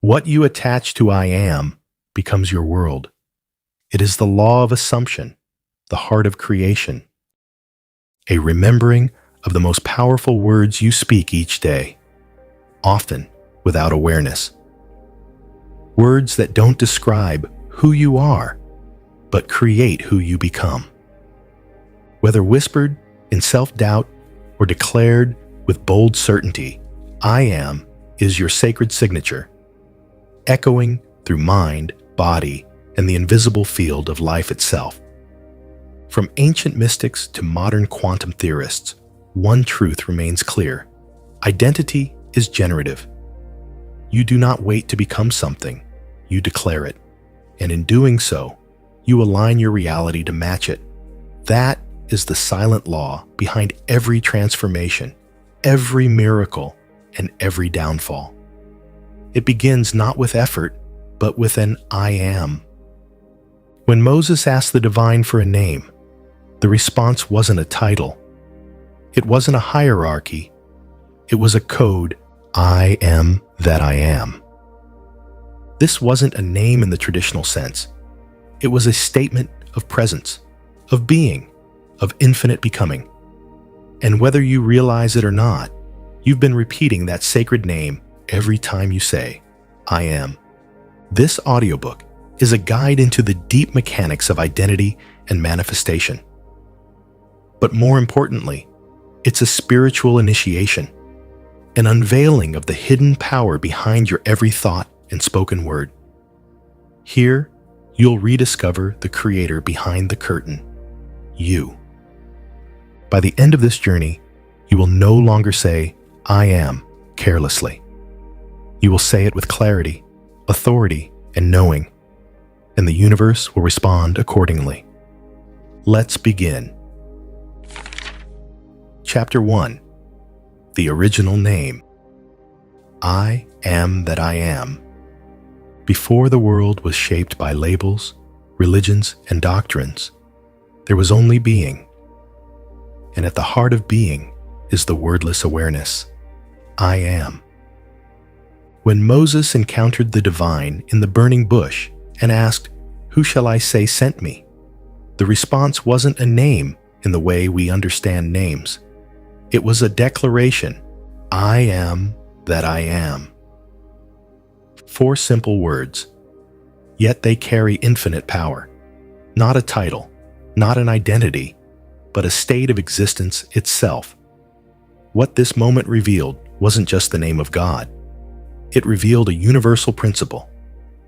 What you attach to I am becomes your world. It is the law of assumption, the heart of creation, a remembering of the most powerful words you speak each day, often without awareness. Words that don't describe who you are, but create who you become. Whether whispered in self-doubt or declared with bold certainty, I am is your sacred signature, echoing through mind, body, and the invisible field of life itself. From ancient mystics to modern quantum theorists, one truth remains clear. Identity is generative. You do not wait to become something, you declare it. And in doing so, you align your reality to match it. That is the silent law behind every transformation, every miracle, and every downfall. It begins not with effort, but with an I am. When Moses asked the divine for a name, the response wasn't a title. It wasn't a hierarchy. It was a code, I am that I am. This wasn't a name in the traditional sense. It was a statement of presence, of being, of infinite becoming. And whether you realize it or not, you've been repeating that sacred name every time you say, I am. This audiobook is a guide into the deep mechanics of identity and manifestation. But more importantly, it's a spiritual initiation, an unveiling of the hidden power behind your every thought and spoken word. Here, you'll rediscover the creator behind the curtain, you. By the end of this journey, you will no longer say, I am, carelessly. You will say it with clarity, authority, and knowing, and the universe will respond accordingly. Let's begin. Chapter 1. The original name. I am that I am. Before the world was shaped by labels, religions, and doctrines, there was only being. And at the heart of being is the wordless awareness, I am. When Moses encountered the divine in the burning bush and asked, "Who shall I say sent me?" the response wasn't a name in the way we understand names. It was a declaration, I am that I am. 4 simple words, yet they carry infinite power. Not a title, not an identity, but a state of existence itself. What this moment revealed wasn't just the name of God. It revealed a universal principle.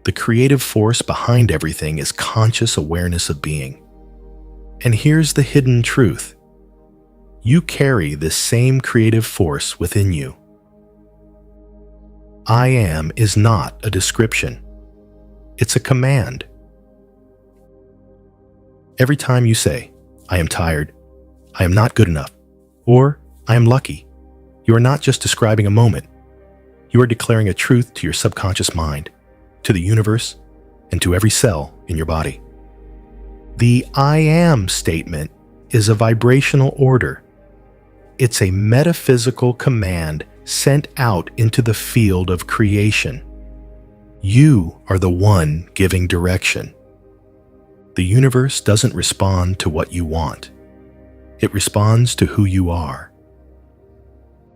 The creative force behind everything is conscious awareness of being. And here's the hidden truth. You carry this same creative force within you. I am is not a description. It's a command. Every time you say, I am tired, I am not good enough, or I am lucky, you are not just describing a moment. You are declaring a truth to your subconscious mind, to the universe, and to every cell in your body. The I am statement is a vibrational order. It's a metaphysical command sent out into the field of creation. You are the one giving direction. The universe doesn't respond to what you want. It responds to who you are.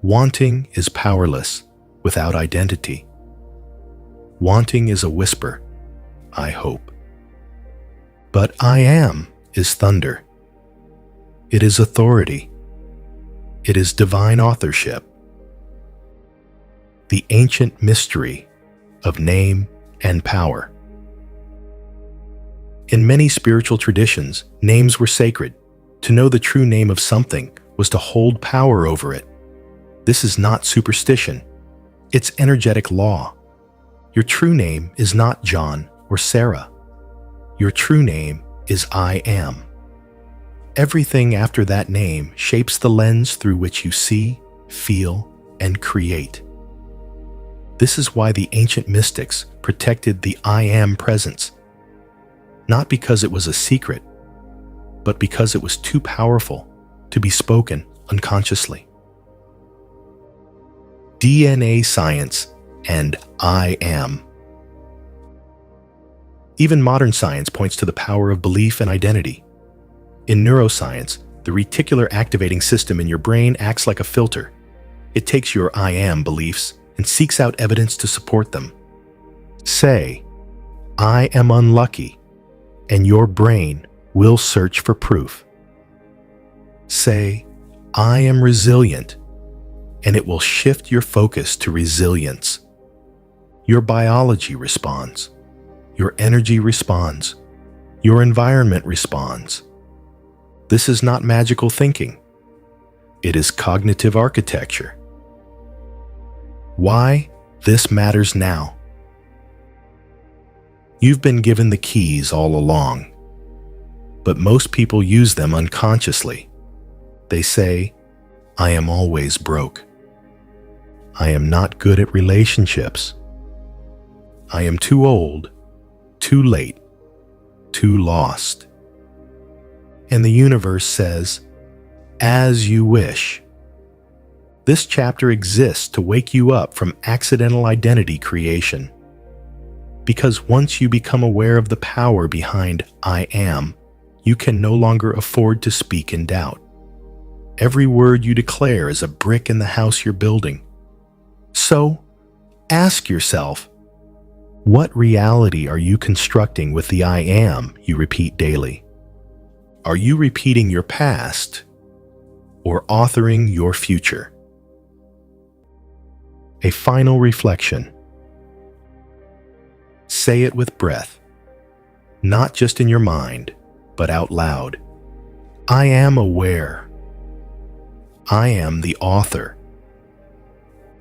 Wanting is powerless without identity. Wanting is a whisper, I hope. But I am is thunder. It is authority. It is divine authorship. The ancient mystery of name and power. In many spiritual traditions, names were sacred. To know the true name of something was to hold power over it. This is not superstition. It's energetic law. Your true name is not John or Sarah. Your true name is I am. Everything after that name shapes the lens through which you see, feel, and create. This is why the ancient mystics protected the I am presence. Not because it was a secret, but because it was too powerful to be spoken unconsciously. DNA science and I am Even modern science points to the power of belief and identity. In neuroscience, the reticular activating system in your brain acts like a filter. It takes your I am beliefs and seeks out evidence to support them. Say, I am unlucky, and your brain will search for proof. Say, I am resilient, and it will shift your focus to resilience. Your biology responds. Your energy responds. Your environment responds. This is not magical thinking. It is cognitive architecture. Why this matters now? You've been given the keys all along, but most people use them unconsciously. They say, I am always broke. I am not good at relationships. I am too old, too late, too lost. And the universe says, as you wish. This chapter exists to wake you up from accidental identity creation. Because once you become aware of the power behind I am, you can no longer afford to speak in doubt. Every word you declare is a brick in the house you're building. So, ask yourself, what reality are you constructing with the I am you repeat daily? Are you repeating your past or authoring your future? A final reflection. Say it with breath, not just in your mind, but out loud. I am aware. I am the author.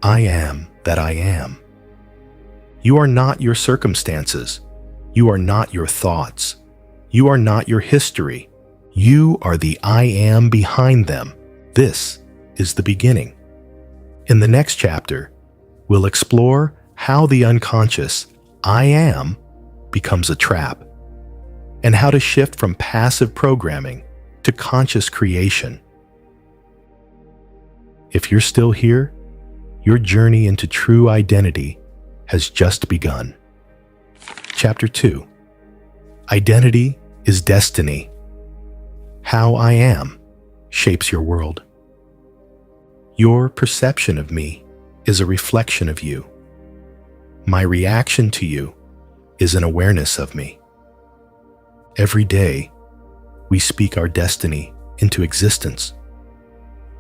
I am that I am. You are not your circumstances. You are not your thoughts. You are not your history. You are the I am behind them. This is the beginning. In the next chapter, we'll explore how the unconscious I am becomes a trap, and how to shift from passive programming to conscious creation. If you're still here, your journey into true identity has just begun. Chapter 2. Identity is destiny. How I am shapes your world. Your perception of me is a reflection of you. My reaction to you is an awareness of me. Every day, we speak our destiny into existence,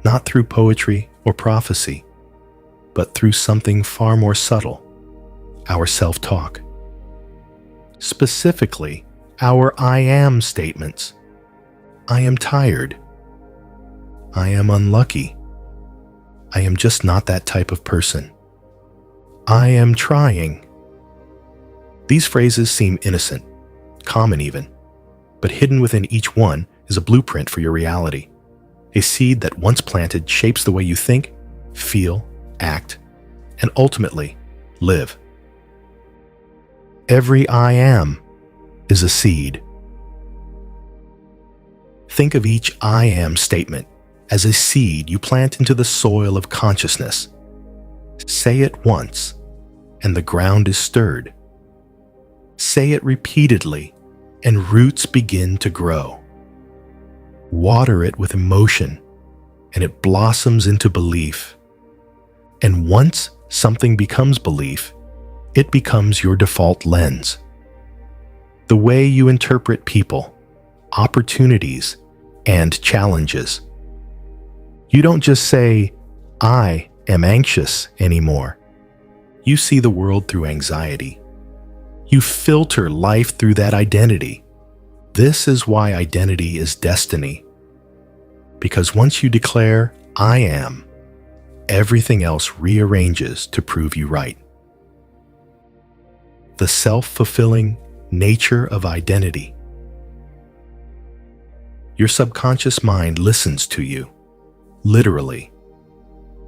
not through poetry or prophecy, but through something far more subtle, our self-talk. Specifically, our I am statements. I am tired. I am unlucky. I am just not that type of person. I am trying. These phrases seem innocent, common even, but hidden within each one is a blueprint for your reality. A seed that once planted shapes the way you think, feel, act, and ultimately live. Every I am is a seed. Think of each I am statement as a seed you plant into the soil of consciousness. Say it once, and the ground is stirred. Say it repeatedly, and roots begin to grow. Water it with emotion, and it blossoms into belief. And once something becomes belief, it becomes your default lens. The way you interpret people, opportunities, and challenges. You don't just say, I am anxious anymore. You see the world through anxiety. You filter life through that identity. This is why identity is destiny. Because once you declare, I am, everything else rearranges to prove you right. The self-fulfilling nature of identity. Your subconscious mind listens to you, literally.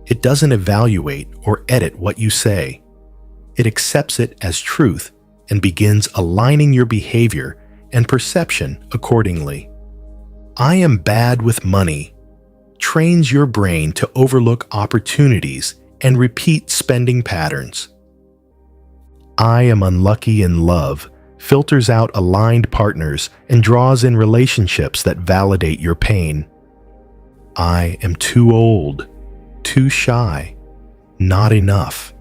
It doesn't evaluate or edit what you say. It accepts it as truth and begins aligning your behavior and perception accordingly. I am bad with money trains your brain to overlook opportunities and repeat spending patterns. I am unlucky in love filters out aligned partners, and draws in relationships that validate your pain. I am too old, too shy, not enough.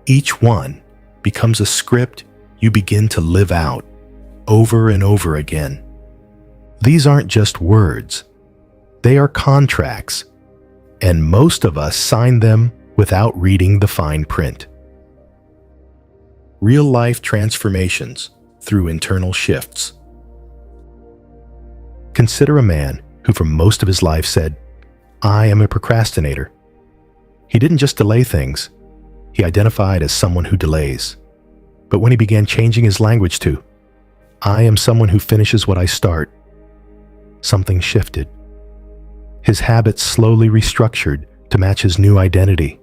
Each one becomes a script you begin to live out over and over again. These aren't just words. They are contracts, and most of us sign them without reading the fine print. Real-life transformations through internal shifts. Consider a man who for most of his life said, "I am a procrastinator." He didn't just delay things. He identified as someone who delays. But when he began changing his language to, "I am someone who finishes what I start," something shifted. His habits slowly restructured to match his new identity.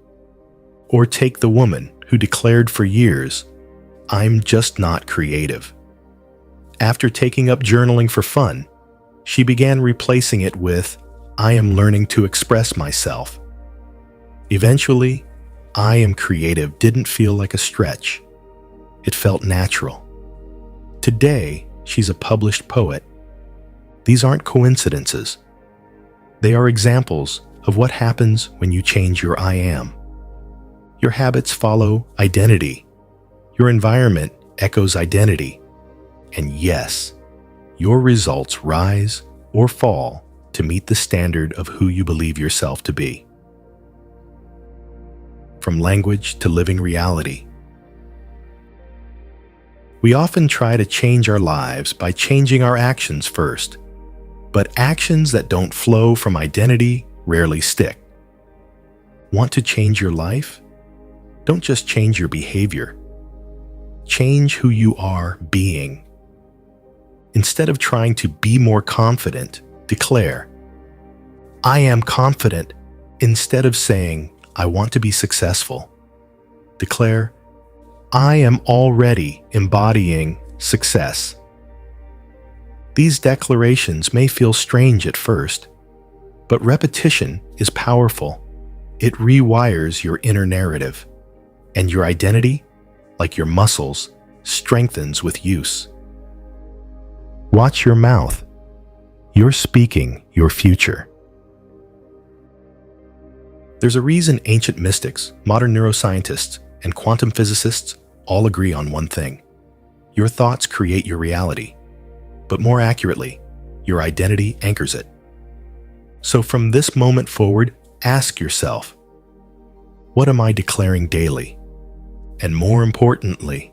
Or take the woman who declared for years, "I'm just not creative." After taking up journaling for fun, she began replacing it with, "I am learning to express myself." Eventually, "I am creative" didn't feel like a stretch. It felt natural. Today, she's a published poet. These aren't coincidences. They are examples of what happens when you change your I am. Your habits follow identity. Your environment echoes identity. And yes, your results rise or fall to meet the standard of who you believe yourself to be. From language to living reality. We often try to change our lives by changing our actions first, but actions that don't flow from identity rarely stick. Want to change your life? Don't just change your behavior. Change who you are being. Instead of trying to be more confident, declare, "I am confident." Instead of saying, "I want to be successful," declare, "I am already embodying success." These declarations may feel strange at first, but repetition is powerful. It rewires your inner narrative, and your identity, like your muscles, strengthens with use. Watch your mouth. You're speaking your future. There's a reason ancient mystics, modern neuroscientists, and quantum physicists all agree on one thing. Your thoughts create your reality, but more accurately, your identity anchors it. So from this moment forward, ask yourself, what am I declaring daily? And more importantly,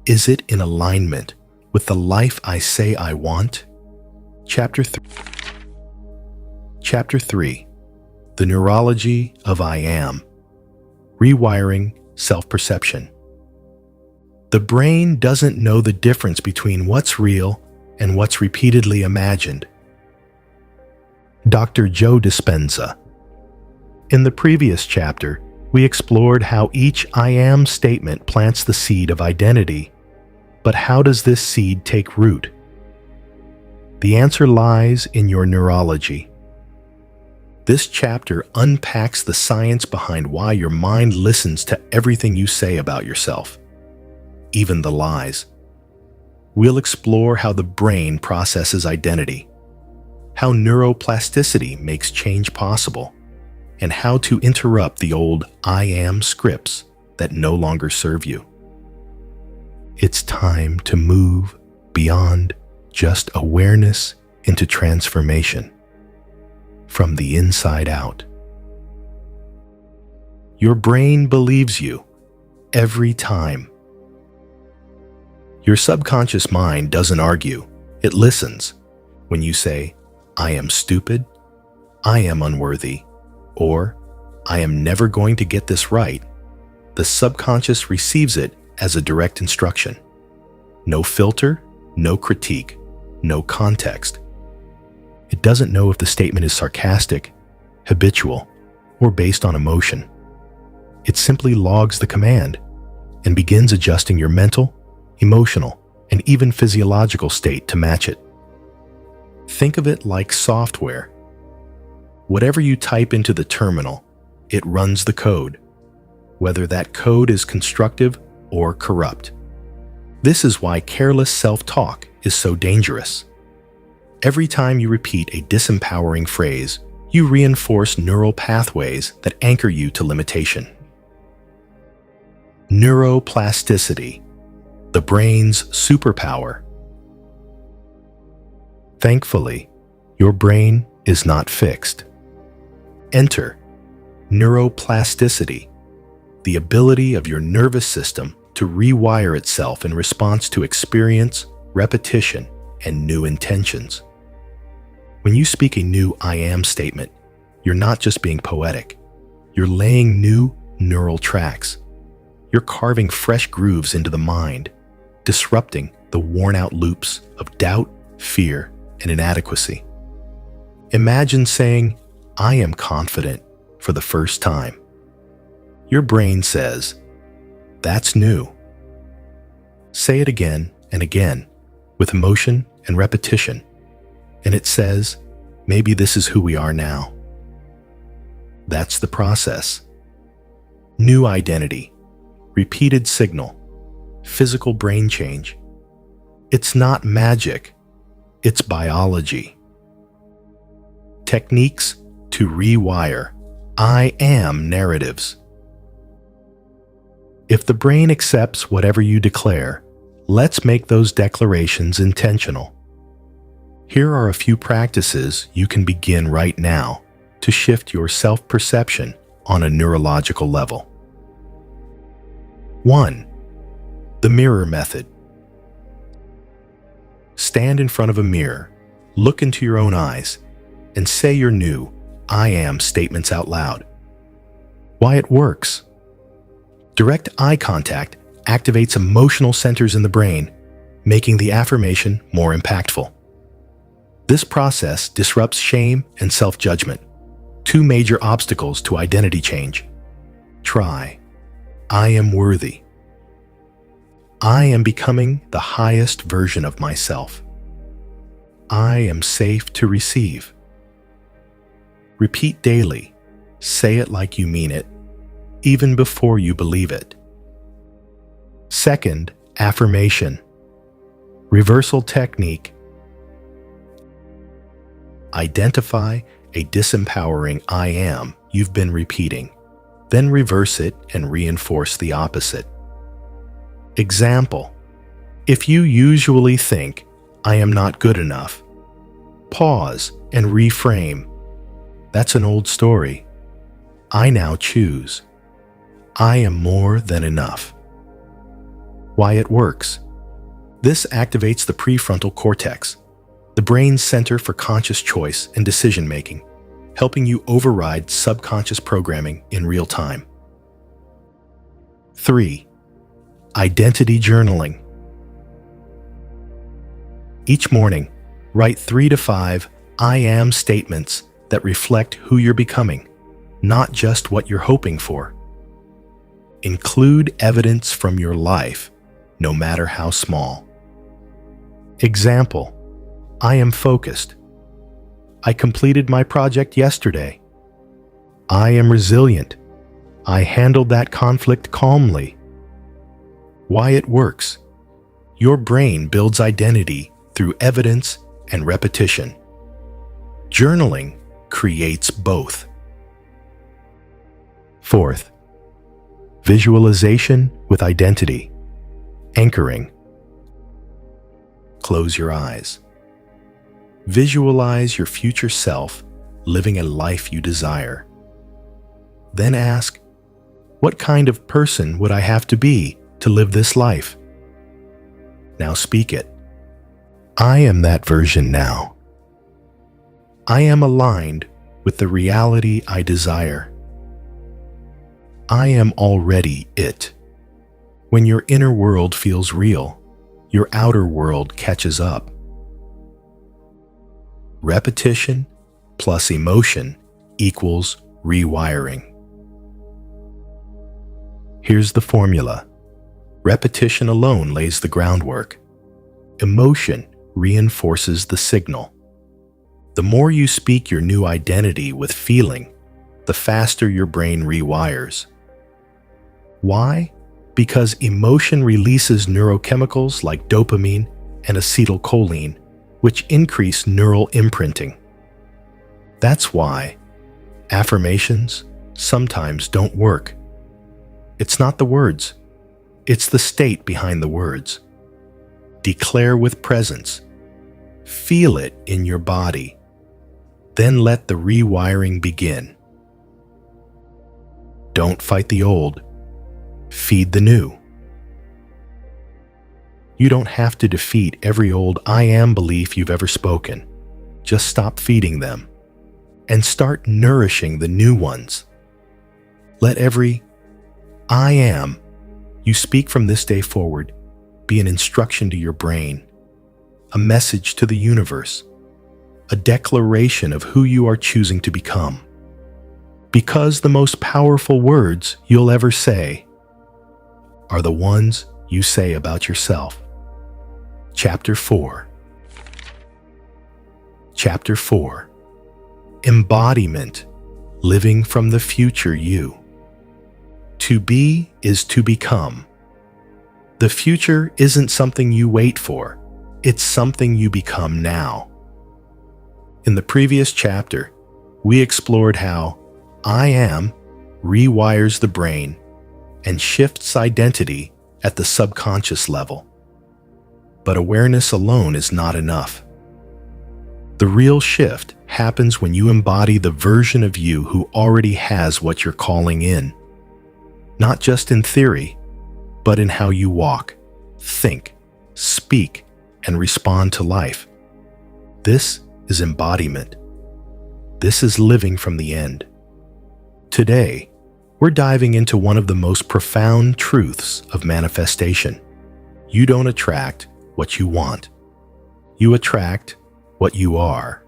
is it in alignment with the life I say I want? Chapter 3. The Neurology of I Am. Rewiring Self-Perception. The brain doesn't know the difference between what's real and what's repeatedly imagined. Dr. Joe Dispenza. In the previous chapter, we explored how each I am statement plants the seed of identity. But how does this seed take root? The answer lies in your neurology. This chapter unpacks the science behind why your mind listens to everything you say about yourself, even the lies. We'll explore how the brain processes identity, how neuroplasticity makes change possible, and how to interrupt the old I am scripts that no longer serve you. It's time to move beyond just awareness into transformation, from the inside out. Your brain believes you every time. Your subconscious mind doesn't argue, it listens. When you say, "I am stupid," "I am unworthy," or "I am never going to get this right," the subconscious receives it as a direct instruction. No filter, no critique, no context. It doesn't know if the statement is sarcastic, habitual, or based on emotion. It simply logs the command and begins adjusting your mental, emotional, and even physiological state to match it. Think of it like software. Whatever you type into the terminal, it runs the code, whether that code is constructive or corrupt. This is why careless self-talk is so dangerous. Every time you repeat a disempowering phrase, you reinforce neural pathways that anchor you to limitation. Neuroplasticity, the brain's superpower. Thankfully, your brain is not fixed. Enter neuroplasticity, the ability of your nervous system to rewire itself in response to experience, repetition, and new intentions. When you speak a new "I am" statement, you're not just being poetic. You're laying new neural tracks. You're carving fresh grooves into the mind, disrupting the worn-out loops of doubt, fear, and inadequacy. Imagine saying, "I am confident," for the first time. Your brain says, "That's new." Say it again and again, with emotion and repetition, and it says, "Maybe this is who we are now." That's the process. New identity, repeated signal, physical brain change. It's not magic, it's biology. Techniques to rewire "I am" narratives. If the brain accepts whatever you declare, let's make those declarations intentional. Here are a few practices you can begin right now to shift your self-perception on a neurological level. 1. The mirror method. Stand in front of a mirror, look into your own eyes, and say your new "I am" statements out loud. Why it works. Direct eye contact activates emotional centers in the brain, making the affirmation more impactful. This process disrupts shame and self-judgment, two major obstacles to identity change. Try, "I am worthy." I am becoming the highest version of myself. I am safe to receive. Repeat daily. Say it like you mean it, even before you believe it. Second, affirmation. Reversal technique. Identify a disempowering "I am" you've been repeating, then reverse it and reinforce the opposite. Example: if you usually think, "I am not good enough," pause and reframe. That's an old story. I now choose. I am more than enough. Why it works. This activates the prefrontal cortex, the brain's center for conscious choice and decision-making, helping you override subconscious programming in real time. 3. Identity journaling. Each morning, write 3 to 5 "I am" statements that reflect who you're becoming, not just what you're hoping for. Include evidence from your life, no matter how small. Example: I am focused. I completed my project yesterday. I am resilient. I handled that conflict calmly. Why it works. Your brain builds identity through evidence and repetition. Journaling creates both. Fourth, visualization with identity. Anchoring. Close your eyes. Visualize your future self living a life you desire. Then ask, what kind of person would I have to be to live this life? Now speak it. I am that version now. I am aligned with the reality I desire. I am already it. When your inner world feels real, your outer world catches up. Repetition plus emotion equals rewiring. Here's the formula. Repetition alone lays the groundwork. Emotion reinforces the signal. The more you speak your new identity with feeling, the faster your brain rewires. Why? because emotion releases neurochemicals like dopamine and acetylcholine, which increase neural imprinting. That's why affirmations sometimes don't work. It's not the words, it's the state behind the words. Declare with presence. Feel it in your body. Then let the rewiring begin. Don't fight the old. Feed the new. You don't have to defeat every old I am belief you've ever spoken. Just stop feeding them and start nourishing the new ones. Let every I am you speak from this day forward be an instruction to your brain, a message to the universe, a declaration of who you are choosing to become. Because the most powerful words you'll ever say are the ones you say about yourself. Chapter 4. Chapter 4. Embodiment, living from the future you. To be is to become. The future isn't something you wait for, it's something you become now. In the previous chapter, we explored how I am rewires the brain and shifts identity at the subconscious level. But awareness alone is not enough. The real shift happens when you embody the version of you who already has what you're calling in. Not just in theory, but in how you walk, think, speak, and respond to life. This is embodiment. This is living from the end. Today, we're diving into one of the most profound truths of manifestation. You don't attract what you want. You attract what you are.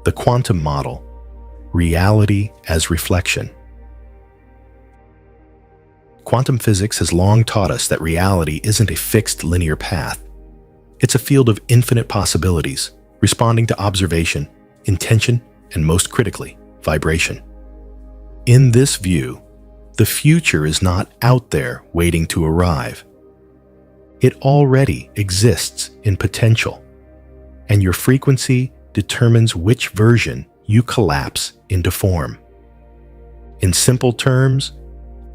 The quantum model, reality as reflection. Quantum physics has long taught us that reality isn't a fixed linear path. It's a field of infinite possibilities, responding to observation, intention, and most critically, vibration. In this view, the future is not out there waiting to arrive. It already exists in potential, and your frequency determines which version you collapse into form. In simple terms,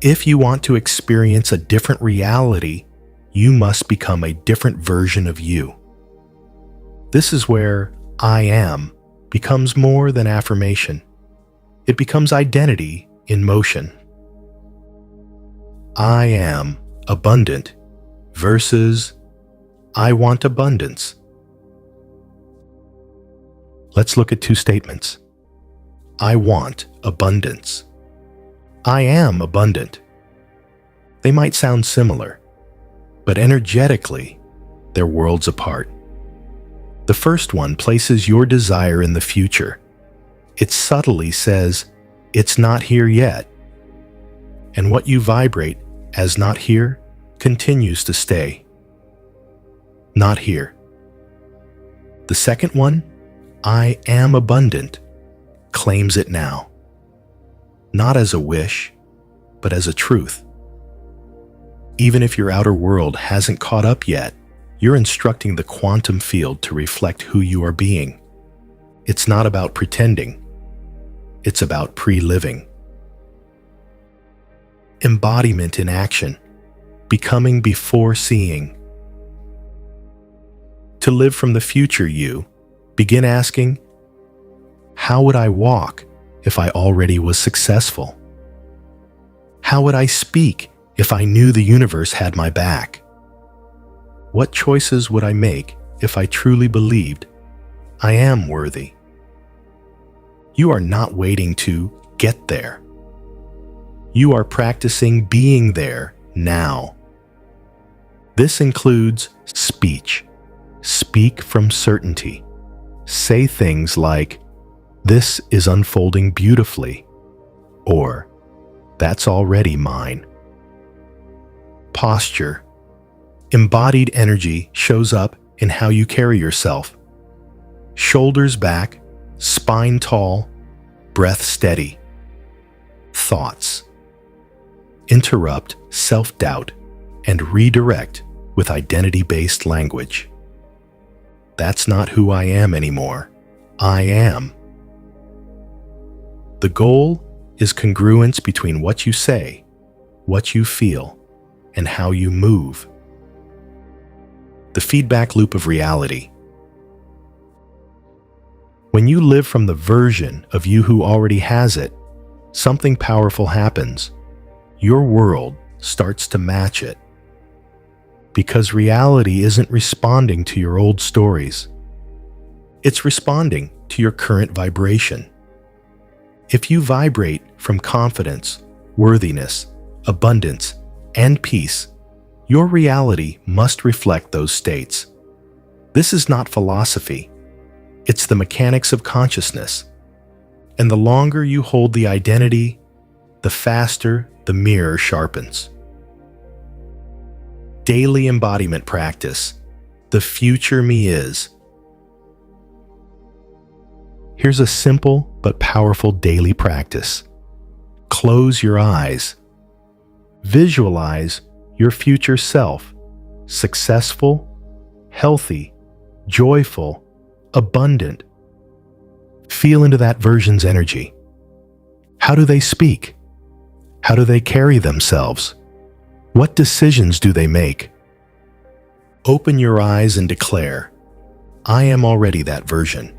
if you want to experience a different reality, you must become a different version of you. This is where I am becomes more than affirmation. It becomes identity in motion. I am abundant versus I want abundance. Let's look at two statements. I want abundance. I am abundant. They might sound similar, but energetically, they're worlds apart. The first one places your desire in the future. It subtly says, it's not here yet. And what you vibrate as not here continues to stay. Not here. The second one, I am abundant, claims it now. Not as a wish, but as a truth. Even if your outer world hasn't caught up yet, you're instructing the quantum field to reflect who you are being. It's not about pretending. It's about pre-living. Embodiment in action, becoming before seeing. To live from the future you, begin asking, how would I walk if I already was successful? How would I speak if I knew the universe had my back? What choices would I make if I truly believed I am worthy? You are not waiting to get there. You are practicing being there now. This includes speech. Speak from certainty. Say things like, this is unfolding beautifully, or that's already mine. Posture. Embodied energy shows up in how you carry yourself. Shoulders back, spine tall, breath steady. Thoughts. interrupt self-doubt and redirect with identity-based language. That's not who I am anymore. I am. The goal is congruence between what you say, what you feel, and how you move. The feedback loop of reality. When you live from the version of you who already has it, something powerful happens. Your world starts to match it. Because reality isn't responding to your old stories. It's responding to your current vibration. If you vibrate from confidence, worthiness, abundance, and peace, your reality must reflect those states. This is not philosophy. It's the mechanics of consciousness. And the longer you hold the identity, the faster the mirror sharpens. Daily embodiment practice. The future me is. Here's a simple but powerful daily practice. Close your eyes. Visualize your future self, successful, healthy, joyful, abundant. Feel into that version's energy. How do they speak? How do they carry themselves? What decisions do they make? Open your eyes and declare, I am already that version.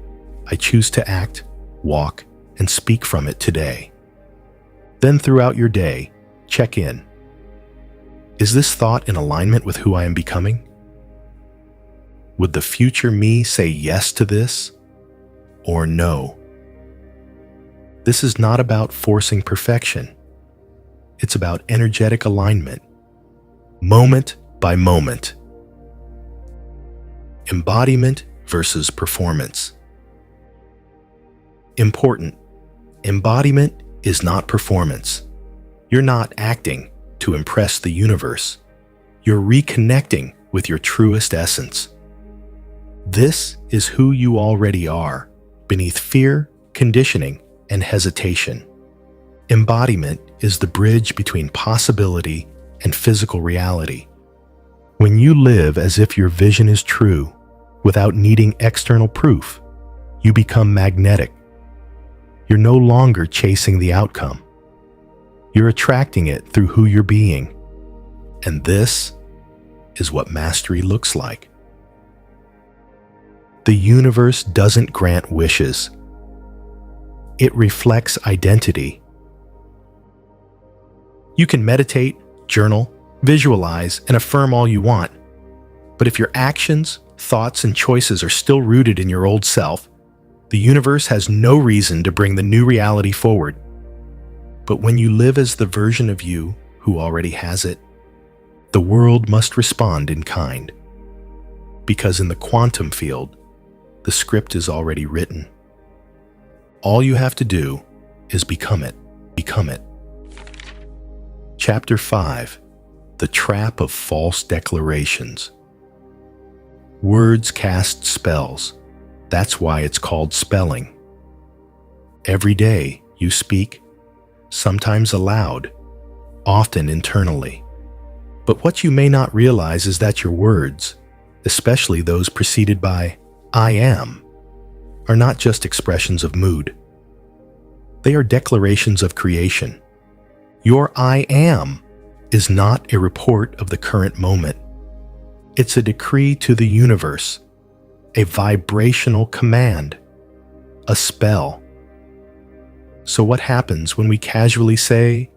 I choose to act, walk, and speak from it today. Then throughout your day, check in. Is this thought in alignment with who I am becoming? Would the future me say yes to this or no? This is not about forcing perfection. It's about energetic alignment, moment by moment. Embodiment versus performance. Important. Embodiment is not performance. You're not acting to impress the universe. You're reconnecting with your truest essence. This is who you already are, beneath fear, conditioning, and hesitation. Embodiment is the bridge between possibility and physical reality. When you live as if your vision is true, without needing external proof, you become magnetic. You're no longer chasing the outcome. You're attracting it through who you're being. And this is what mastery looks like. The universe doesn't grant wishes. It reflects identity. You can meditate, journal, visualize, and affirm all you want. But if your actions, thoughts, and choices are still rooted in your old self, the universe has no reason to bring the new reality forward. But when you live as the version of you who already has it, the world must respond in kind. Because in the quantum field, the script is already written. All you have to do is become it. Become it. Chapter 5. The Trap of False Declarations. Words cast spells. That's why it's called spelling. Every day you speak, sometimes aloud, often internally. But what you may not realize is that your words, especially those preceded by I am, are not just expressions of mood. They are declarations of creation. Your I am is not a report of the current moment. It's a decree to the universe, a vibrational command, a spell. So what happens when we casually say,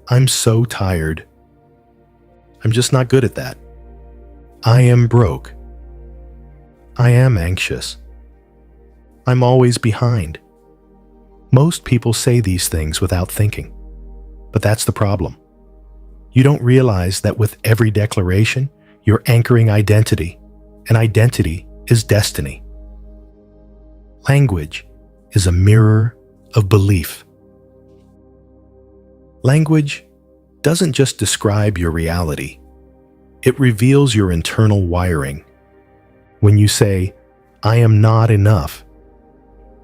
I'm so tired. I'm just not good at that. I am broke. I am anxious. I'm always behind. Most people say these things without thinking, but that's the problem. You don't realize that with every declaration, you're anchoring identity, and identity is destiny. Language is a mirror of belief. Language doesn't just describe your reality, it reveals your internal wiring. When you say, I am not enough,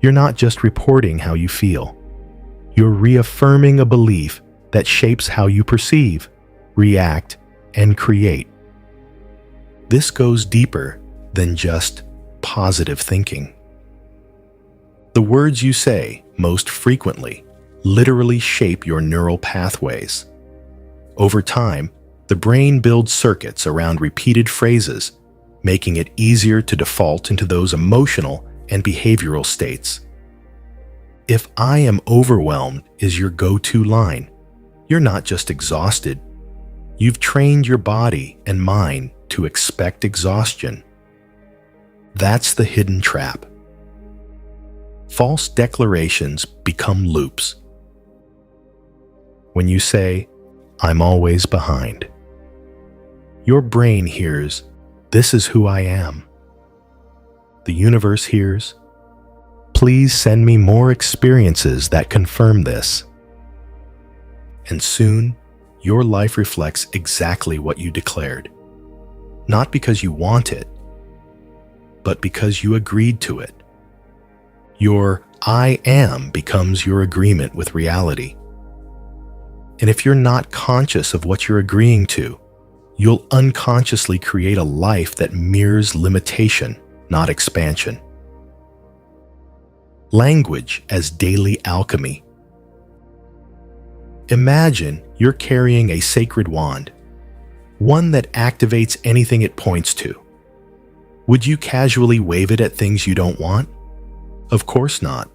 you're not just reporting how you feel. You're reaffirming a belief that shapes how you perceive, react, and create. This goes deeper than just positive thinking. The words you say most frequently literally shape your neural pathways. Over time, the brain builds circuits around repeated phrases, making it easier to default into those emotional and behavioral states. If "I am overwhelmed" is your go-to line, you're not just exhausted. You've trained your body and mind to expect exhaustion. That's the hidden trap. False declarations become loops. When you say, "I'm always behind," your brain hears, "This is who I am." The universe hears, "Please send me more experiences that confirm this." And soon, your life reflects exactly what you declared. Not because you want it, but because you agreed to it. Your "I am" becomes your agreement with reality. And if you're not conscious of what you're agreeing to, you'll unconsciously create a life that mirrors limitation, not expansion. Language as daily alchemy. Imagine you're carrying a sacred wand, one that activates anything it points to. Would you casually wave it at things you don't want? Of course not.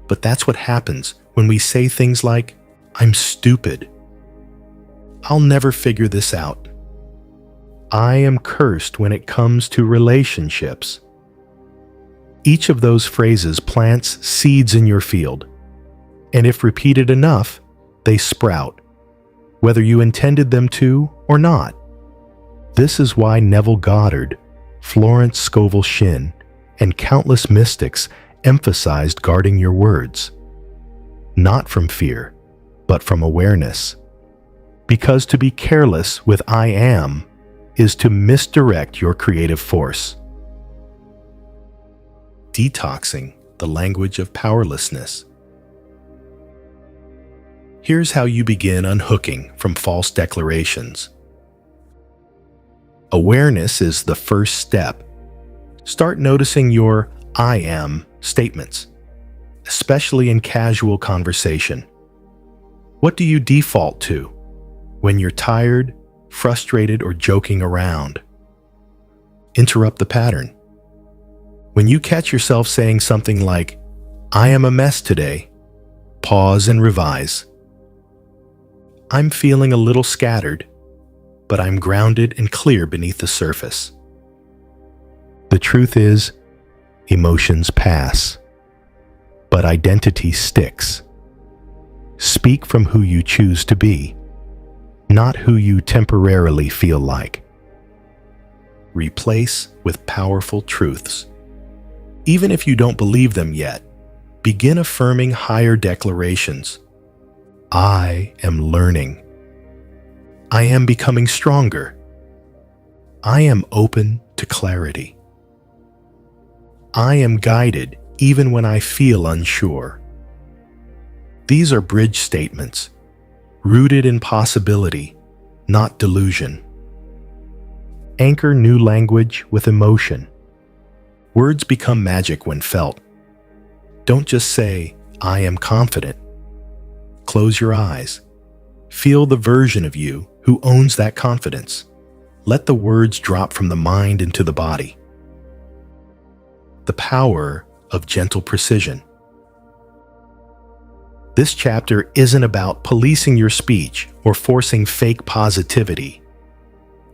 But that's what happens when we say things like, "I'm stupid," "I'll never figure this out," "I am cursed when it comes to relationships." Each of those phrases plants seeds in your field, and if repeated enough, they sprout, whether you intended them to or not. This is why Neville Goddard, Florence Scovel Shinn, and countless mystics emphasized guarding your words, not from fear, but from awareness. Because to be careless with "I am" is to misdirect your creative force. Detoxing the language of powerlessness. Here's how you begin unhooking from false declarations. Awareness is the first step. Start noticing your "I am" statements, especially in casual conversation. What do you default to when you're tired, frustrated, or joking around? Interrupt the pattern. When you catch yourself saying something like, "I am a mess today," pause and revise. "I'm feeling a little scattered, but I'm grounded and clear beneath the surface." The truth is, emotions pass, but identity sticks. Speak from who you choose to be, not who you temporarily feel like. Replace with powerful truths. Even if you don't believe them yet, begin affirming higher declarations. I am learning. I am becoming stronger. I am open to clarity. I am guided even when I feel unsure. These are bridge statements, rooted in possibility, not delusion. Anchor new language with emotion. Words become magic when felt. Don't just say, "I am confident." Close your eyes. Feel the version of you who owns that confidence. Let the words drop from the mind into the body. The power of gentle precision. This chapter isn't about policing your speech or forcing fake positivity.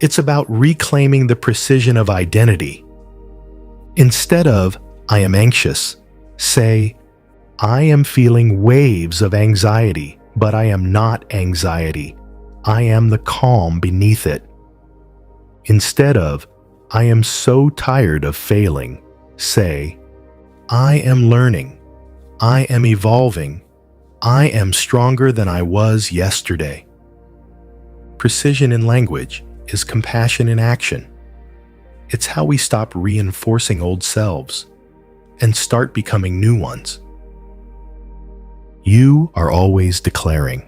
It's about reclaiming the precision of identity. Instead of "I am anxious," say, "I am feeling waves of anxiety, but I am not anxiety. I am the calm beneath it." Instead of "I am so tired of failing," say, "I am learning. I am evolving. I am stronger than I was yesterday." Precision in language is compassion in action. It's how we stop reinforcing old selves and start becoming new ones. You are always declaring.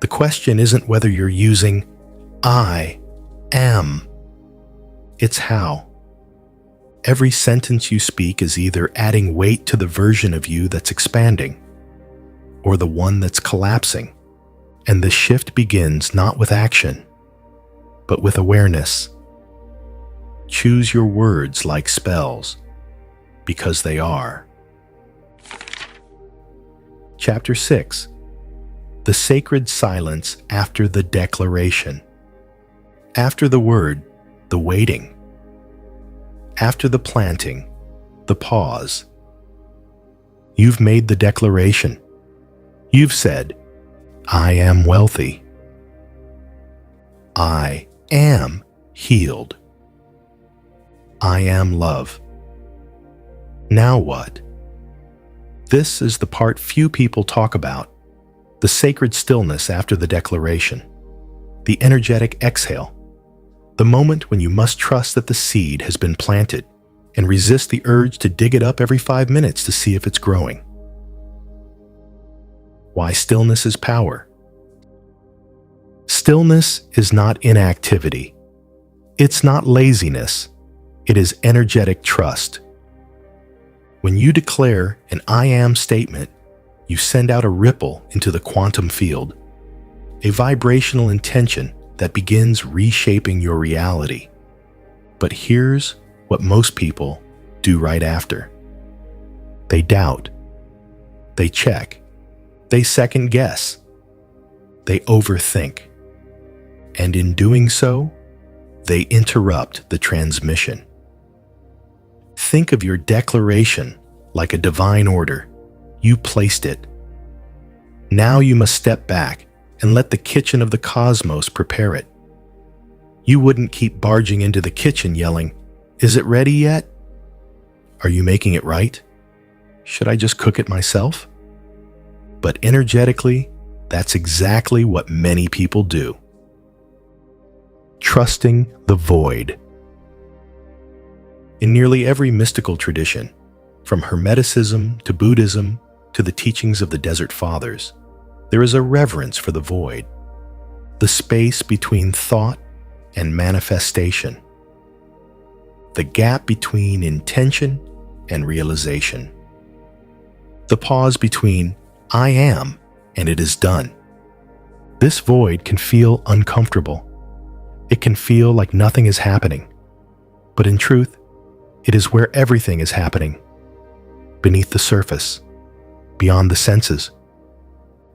The question isn't whether you're using I am. It's how. Every sentence you speak is either adding weight to the version of you that's expanding or the one that's collapsing. And the shift begins not with action, but with awareness. Choose your words like spells, because they are. Chapter 6. The sacred silence after the declaration. After the word, the waiting. After the planting, the pause. You've made the declaration. You've said, I am wealthy. I am healed. I am love. Now what? This is the part few people talk about, the sacred stillness after the declaration, the energetic exhale, the moment when you must trust that the seed has been planted and resist the urge to dig it up every 5 minutes to see if it's growing. Why stillness is power. Stillness is not inactivity. It's not laziness. It is energetic trust. When you declare an I am statement, you send out a ripple into the quantum field, a vibrational intention that begins reshaping your reality. But here's what most people do right after. They doubt. They check. They second guess. They overthink. And in doing so, they interrupt the transmission. Think of your declaration like a divine order. You placed it. Now you must step back and let the kitchen of the cosmos prepare it. You wouldn't keep barging into the kitchen yelling, "Is it ready yet? Are you making it right? Should I just cook it myself?" But energetically, that's exactly what many people do. Trusting the void. In nearly every mystical tradition, from Hermeticism to Buddhism to the teachings of the Desert Fathers, there is a reverence for the void, the space between thought and manifestation, the gap between intention and realization, the pause between I am and it is done. This void can feel uncomfortable. It can feel like nothing is happening. But in truth, it is where everything is happening, beneath the surface, beyond the senses.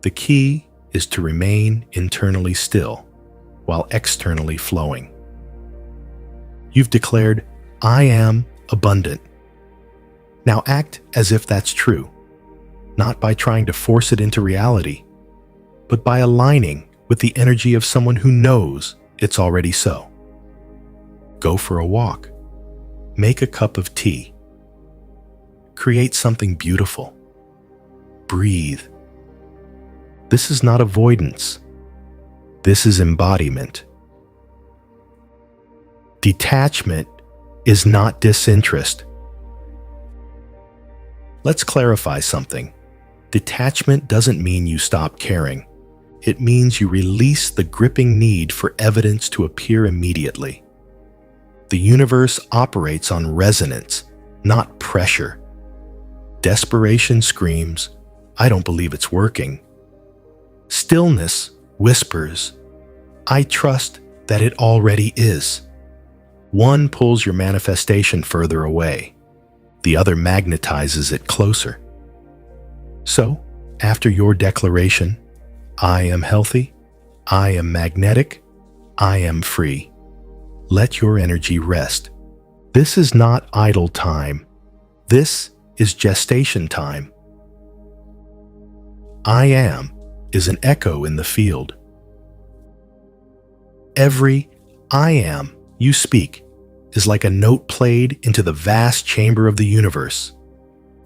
The key is to remain internally still, while externally flowing. You've declared, I am abundant. Now act as if that's true, not by trying to force it into reality, but by aligning with the energy of someone who knows it's already so. Go for a walk. Make a cup of tea. Create something beautiful. Breathe. This is not avoidance. This is embodiment. Detachment is not disinterest. Let's clarify something. Detachment doesn't mean you stop caring. It means you release the gripping need for evidence to appear immediately. The universe operates on resonance, not pressure. Desperation screams, I don't believe it's working. Stillness whispers, I trust that it already is. One pulls your manifestation further away. The other magnetizes it closer. So, after your declaration, I am healthy, I am magnetic, I am free. Let your energy rest. This is not idle time. This is gestation time. I am is an echo in the field. Every I am you speak is like a note played into the vast chamber of the universe.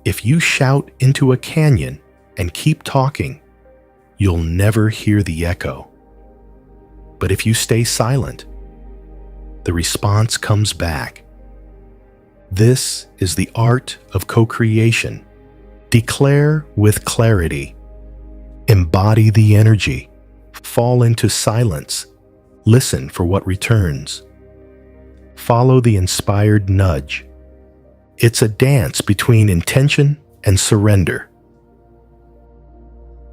If you shout into a canyon and keep talking, you'll never hear the echo. But if you stay silent, the response comes back. This is the art of co-creation. Declare with clarity. Embody the energy. Fall into silence. Listen for what returns. Follow the inspired nudge. It's a dance between intention and surrender.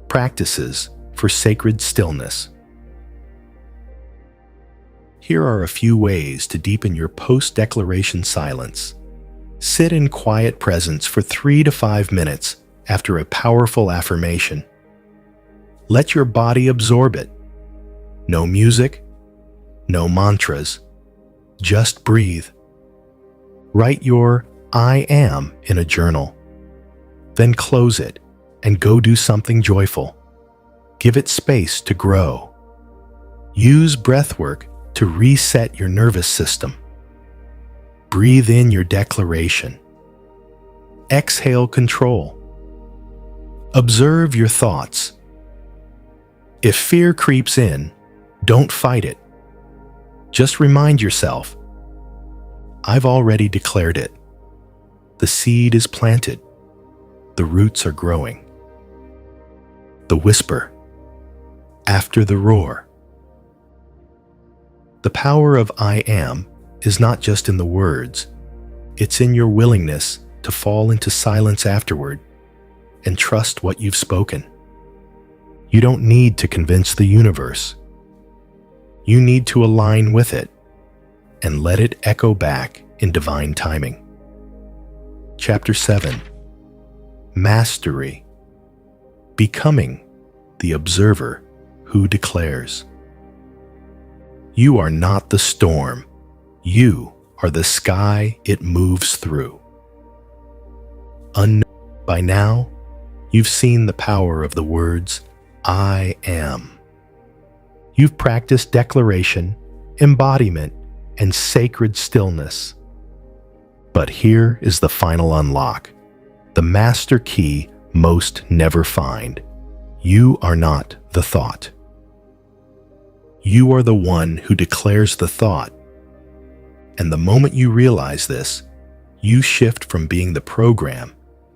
Practices for sacred stillness. Here are a few ways to deepen your post-declaration silence. Sit in quiet presence for 3 to 5 minutes after a powerful affirmation. Let your body absorb it. No music, no mantras. Just breathe. Write your "I am" in a journal. Then close it and go do something joyful. Give it space to grow. Use breathwork to reset your nervous system. Breathe in your declaration. Exhale control. Observe your thoughts. If fear creeps in, don't fight it. Just remind yourself, I've already declared it. The seed is planted. The roots are growing. The whisper. After the roar. The power of I am is not just in the words. It's in your willingness to fall into silence afterward and trust what you've spoken. You don't need to convince the universe. You need to align with it and let it echo back in divine timing. Chapter 7. Mastery. Becoming the observer who declares. You are not the storm. You are the sky it moves through. By now, you've seen the power of the words, I am. You've practiced declaration, embodiment, and sacred stillness. But here is the final unlock, the master key most never find. You are not the thought. You are the one who declares the thought. And the moment you realize this, you shift from being the program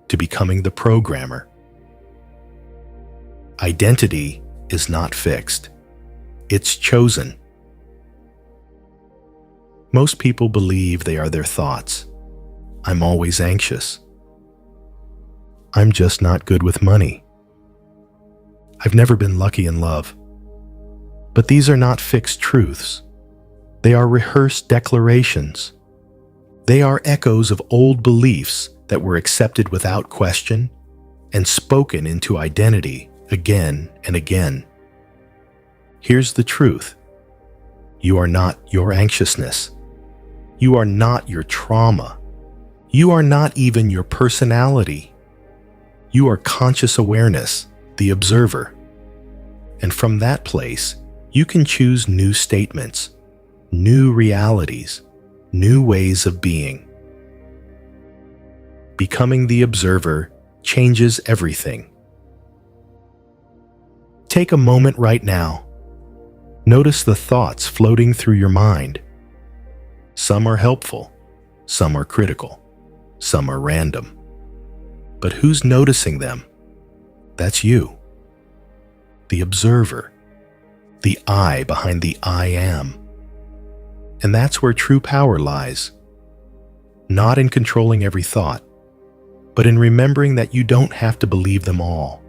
to becoming the programmer. Identity is not fixed. It's chosen. Most people believe they are their thoughts. I'm always anxious. I'm just not good with money. I've never been lucky in love. But these are not fixed truths. They are rehearsed declarations. They are echoes of old beliefs that were accepted without question and spoken into identity again and again. Here's the truth. You are not your anxiousness. You are not your trauma. You are not even your personality. You are conscious awareness, the observer. And from that place, you can choose new statements, new realities, new ways of being. Becoming the observer changes everything. Take a moment right now. Notice the thoughts floating through your mind. Some are helpful, some are critical, some are random. But who's noticing them? That's you. The observer. The I behind the I am. And that's where true power lies. Not in controlling every thought, but in remembering that you don't have to believe them all.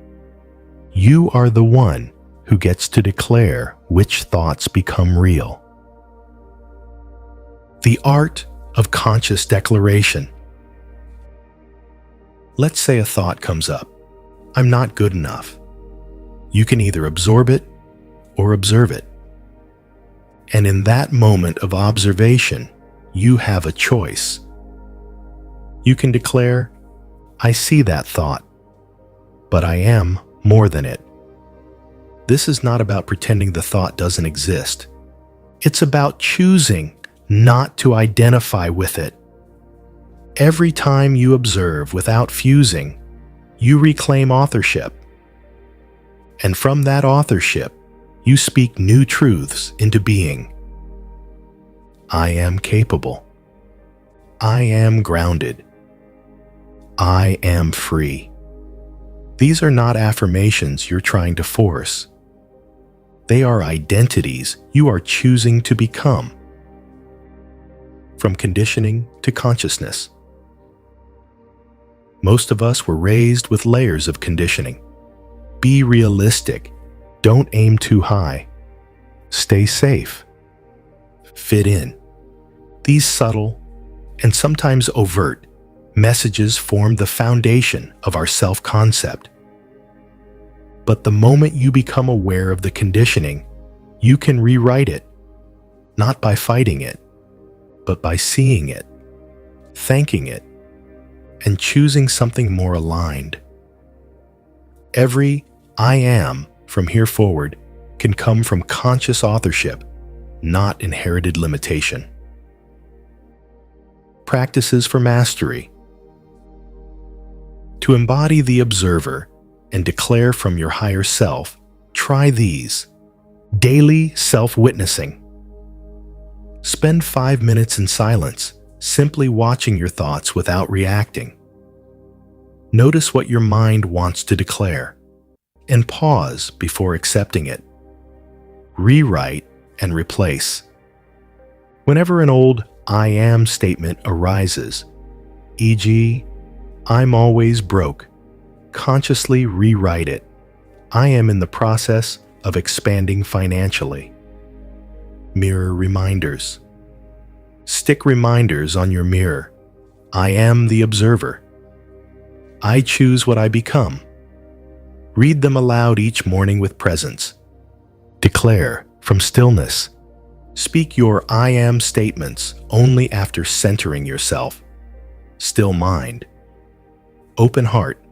You are the one who gets to declare which thoughts become real. The art of conscious declaration. Let's say a thought comes up. I'm not good enough. You can either absorb it or observe it. And in that moment of observation, you have a choice. You can declare, I see that thought, but I am more than it. This is not about pretending the thought doesn't exist. It's about choosing not to identify with it. Every time you observe without fusing, you reclaim authorship. And from that authorship, you speak new truths into being. I am capable. I am grounded. I am free. These are not affirmations you're trying to force. They are identities you are choosing to become. From conditioning to consciousness. Most of us were raised with layers of conditioning. Be realistic. Don't aim too high. Stay safe. Fit in. These subtle, and sometimes overt, messages form the foundation of our self-concept. But the moment you become aware of the conditioning, you can rewrite it, not by fighting it, but by seeing it, thanking it, and choosing something more aligned. Every I am from here forward can come from conscious authorship, not inherited limitation. Practices for mastery. To embody the observer and declare from your higher self, try these. Daily self-witnessing. Spend 5 minutes in silence, simply watching your thoughts without reacting. Notice what your mind wants to declare, and pause before accepting it. Rewrite and replace. Whenever an old I am statement arises, e.g., I'm always broke, consciously rewrite it. I am in the process of expanding financially. Mirror reminders. Stick reminders on your mirror. I am the observer. I choose what I become. Read them aloud each morning with presence. Declare from stillness. Speak your I am statements only after centering yourself. Still mind. Open heart.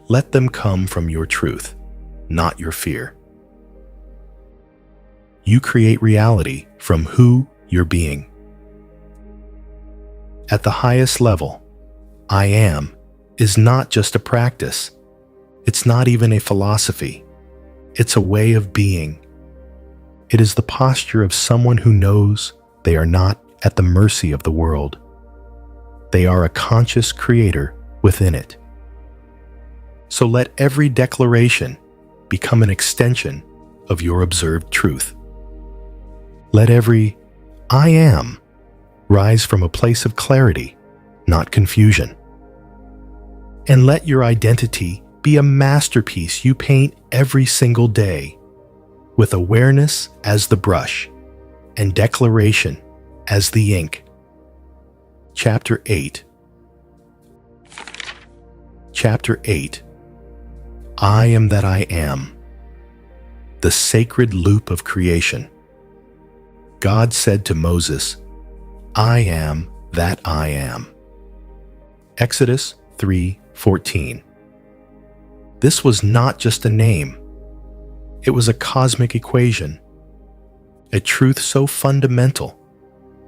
Let them come from your truth, not your fear. You create reality from who you're being. At the highest level, I am is not just a practice. It's not even a philosophy. It's a way of being. It is the posture of someone who knows they are not at the mercy of the world. They are a conscious creator within it. So let every declaration become an extension of your observed truth. Let every I am rise from a place of clarity, not confusion. And let your identity be a masterpiece you paint every single day, with awareness as the brush and declaration as the ink. Chapter 8. Chapter 8. I am that I am. The sacred loop of creation. God said to Moses, I am that I am. Exodus 3:14. This was not just a name. It was a cosmic equation, a truth so fundamental,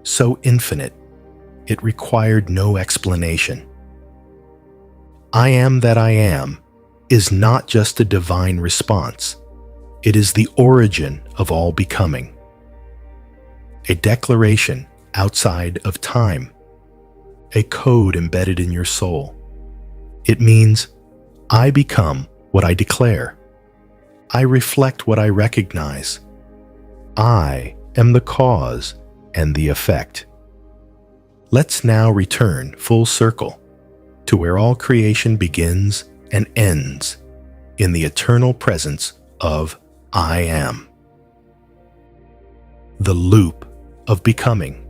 so infinite, it required no explanation. I am that I am is not just a divine response. It is the origin of all becoming. A declaration outside of time, a code embedded in your soul. It means, I become what I declare. I reflect what I recognize. I am the cause and the effect. Let's now return full circle to where all creation begins and ends, in the eternal presence of I am. The loop of becoming.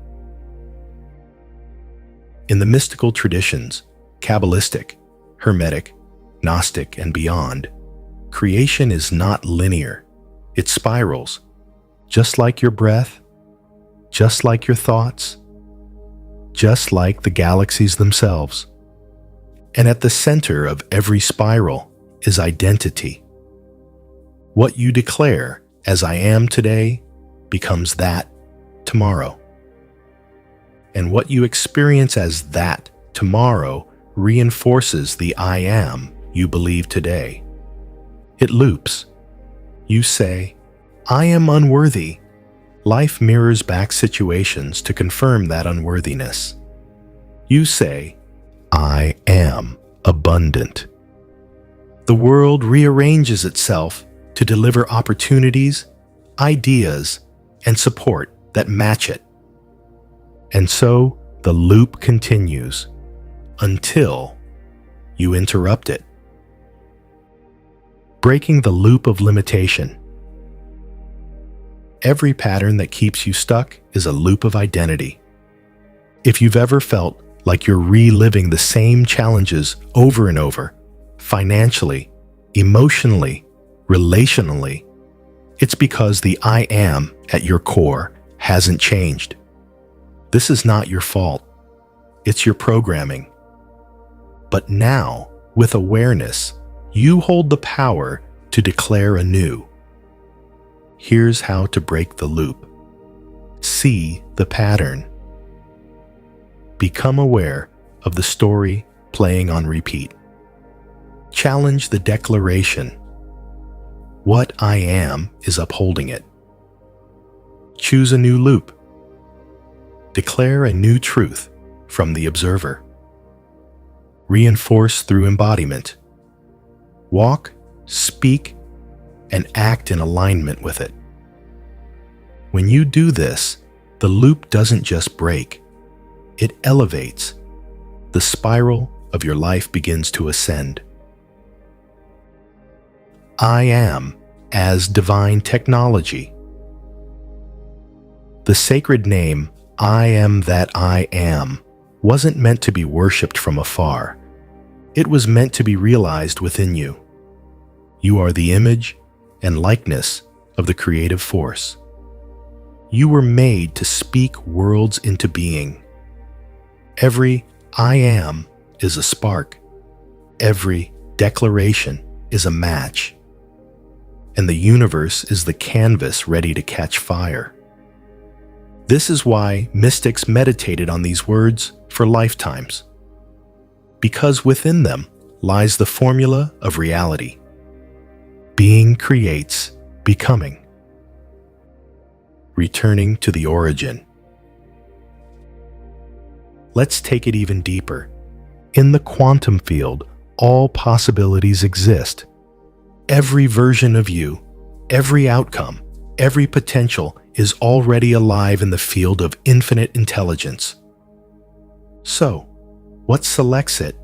In the mystical traditions, Kabbalistic, Hermetic, Gnostic, and beyond, creation is not linear. It spirals, just like your breath, just like your thoughts, just like the galaxies themselves. And at the center of every spiral is identity. What you declare as I am today becomes that tomorrow. And what you experience as that tomorrow reinforces the I am you believe today. It loops. You say, I am unworthy. Life mirrors back situations to confirm that unworthiness. You say, I am abundant. The world rearranges itself to deliver opportunities ideas, and support that match it. And so the loop continues until you interrupt it. Breaking the loop of limitation. Every pattern that keeps you stuck is a loop of identity. If you've ever felt like you're reliving the same challenges over and over, financially, emotionally, relationally, it's because the I am at your core hasn't changed. This is not your fault. It's your programming. But now, with awareness, you hold the power to declare anew. Here's how to break the loop. See the pattern. Become aware of the story playing on repeat. Challenge the declaration. What I am is upholding it. Choose a new loop. Declare a new truth from the observer. Reinforce through embodiment. Walk, speak, and act in alignment with it. When you do this, the loop doesn't just break, it elevates. The spiral of your life begins to ascend. I am as divine technology. The sacred name, I am that I am, wasn't meant to be worshipped from afar. It was meant to be realized within you. You are the image and likeness of the creative force. You were made to speak worlds into being. Every I am is a spark. Every declaration is a match. And the universe is the canvas ready to catch fire. This is why mystics meditated on these words for lifetimes. Because within them lies the formula of reality. Being creates becoming. Returning to the origin. Let's take it even deeper. In the quantum field, all possibilities exist. Every version of you, every outcome, every potential is already alive in the field of infinite intelligence. So, what selects it?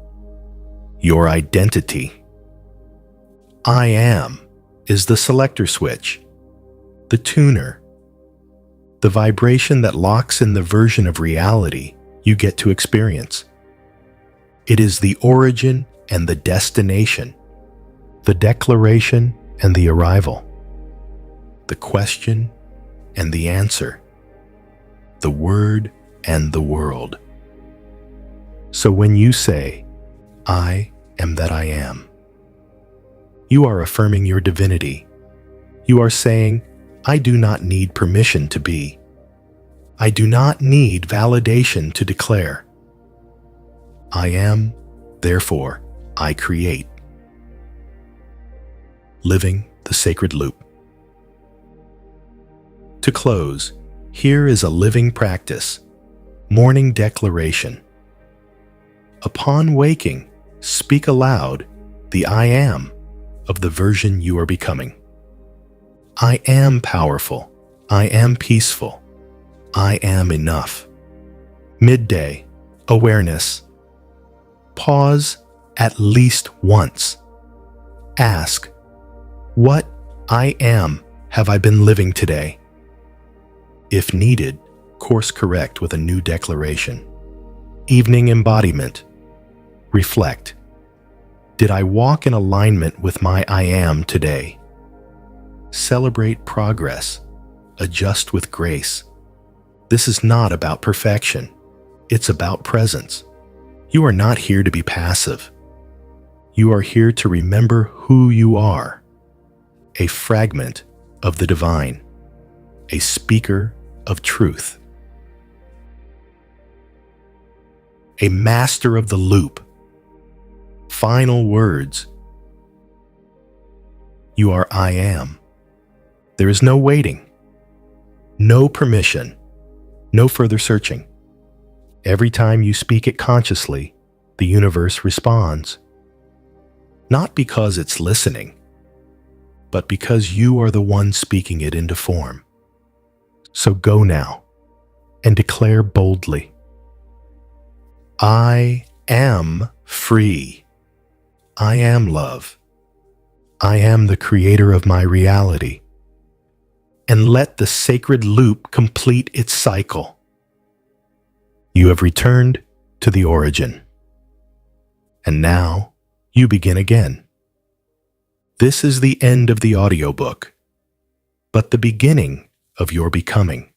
Your identity. I am is the selector switch, the tuner, the vibration that locks in the version of reality you get to experience. It is the origin and the destination, the declaration and the arrival, the question and the answer, the word and the world. So when you say, I am that I am, you are affirming your divinity. You are saying, I do not need permission to be. I do not need validation to declare. I am, therefore, I create. Living the sacred loop. To close, here is a living practice, morning declaration. Upon waking, speak aloud the I am of the version you are becoming. I am powerful. I am peaceful. I am enough. Midday, awareness. Pause at least once. Ask, what I am have I been living today? If needed, course correct with a new declaration. Evening embodiment. Reflect. Did I walk in alignment with my I am today? Celebrate progress. Adjust with grace. This is not about perfection. It's about presence. You are not here to be passive. You are here to remember who you are. A fragment of the divine. A speaker of truth. A master of the loop. Final words. You are I am. There is no waiting, no permission, no further searching. Every time you speak it consciously, the universe responds. Not because it's listening, but because you are the one speaking it into form. So go now and declare boldly, I am free. I am love. I am the creator of my reality. And let the sacred loop complete its cycle. You have returned to the origin. And now you begin again. This is the end of the audiobook, but the beginning of your becoming.